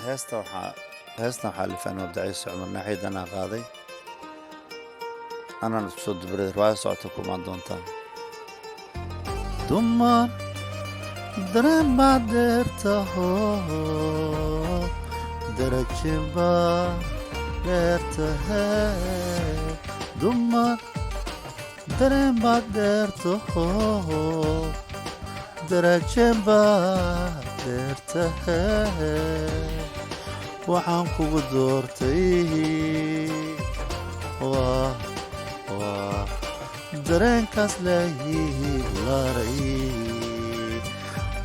heesta waxaa lifan wabdaciis cumar naaxiid anaa qaaday anaan isku soo dubaray riwaaya socota kumaan doontaa dumar dareen baad dheertaho darajin baad dheertahe dumar dareen baad dheertaho darajin baad dheertahe waxaan kugu doortay waa dareenkaas leeyihi laray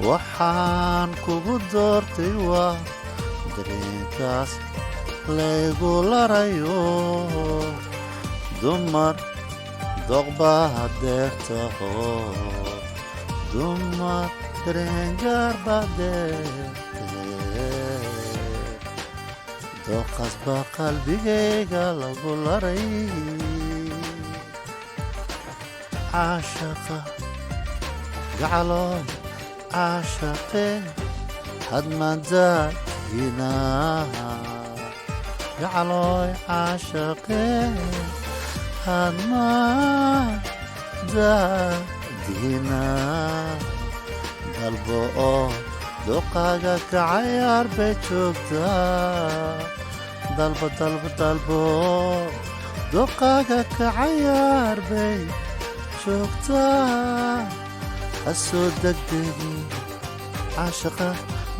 waxaan kugu doortay waa dareenkaas laygu larayo dumar doqbaa deertaho dumar dareengaar baa deerte doqas baa qalbigayga lagu laray caashaqa gacaloon caashaqe hadmadaadina gacalooy caashaqe hadmadaadina dalbo oo doqaaga kacayaar bay joogtaa dalbo doqaaga kacayaar bay joogtaa hasoo degdegin caashaqa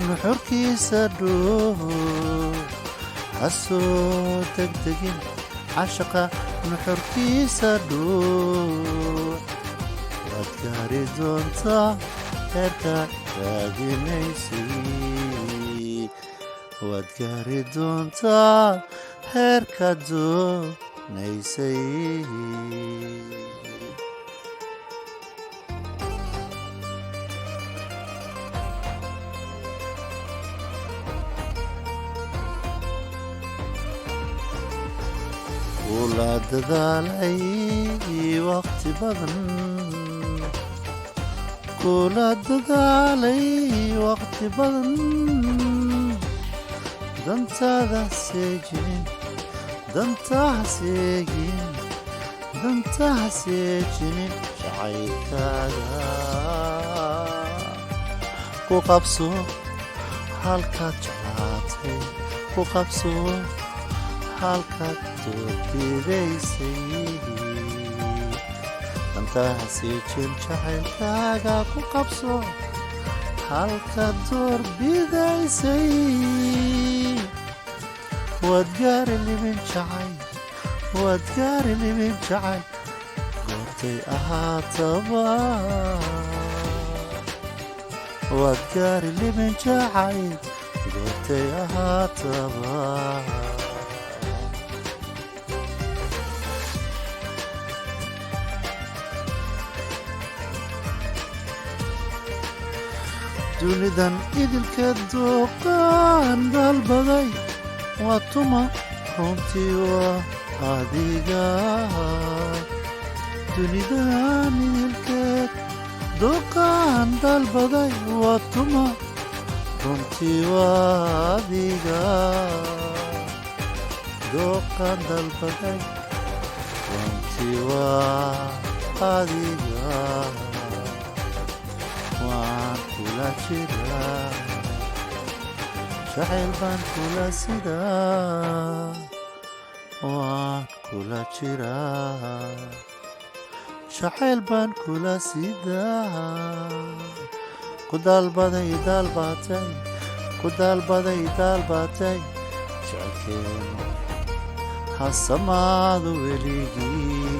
nuxurkiisa dhuux hasoo degdegin caashaqa nuxurkiisa dhuux waad gaari doontaa heerka raadinaysay waad gaari doontaa heerka doonaysay kula dadaalay waqti badan kula dadaalay waqti badan dantaada seejin dantaha seegin dantaha seejinin jacaylkaaga ku qabso halkaad jeclaatay ku qabso halkaad doorbidaysay dantaha seejin jacaylkaaga ku qabso halkaad doorbidaysay waad gaari libin jacayl waad gaari libin jacayl goortay ahaataba waad gaari libin jacayl goortay ahaataba dunidan idilka dooqaan dalbaday waa tuma runtii waa adiga dunidan idilkeed dooqaan dalbaday waa tuma runtii waa adiga dooqaan dalbaday runtii waa adiga waan kula jiraa jacayl baan kula sidaa waan kula jiraa jacayl baan kula sidaa ku dalbaday dalbatay ku dalbaday dalbatay jecelkeenu hasamaadu weligii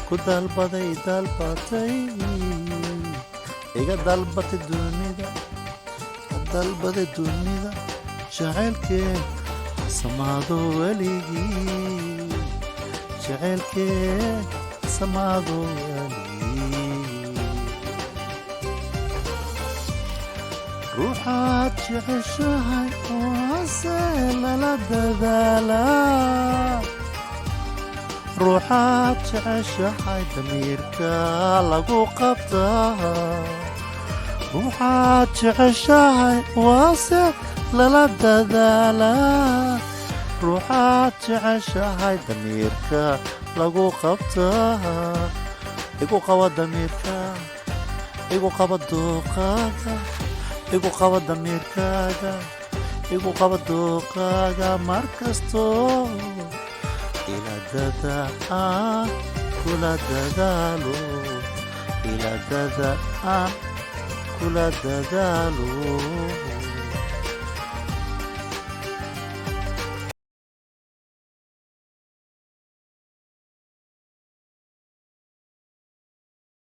ku dalbaday dalbatay iga dalbatay dunida dalbaday dunida jacaylkeen hasamaado weligii jacaylkeen hasamaado weligii ruuxaad jeceshahay oo hase lala dadaalaa ruuxaad jeceshahay damiirka lagu qabtaa ruuxaad jeceshahay waase lala dadaalaa ruuxaad jeceshahay damiirka lagu qabtaa igu qaba damiirka igu qaba dooqaaga igu qaba damiirkaaga igu qaba dooqaaga markastoo ila dadaan kula dadaalo ila dadaan kula dadaalo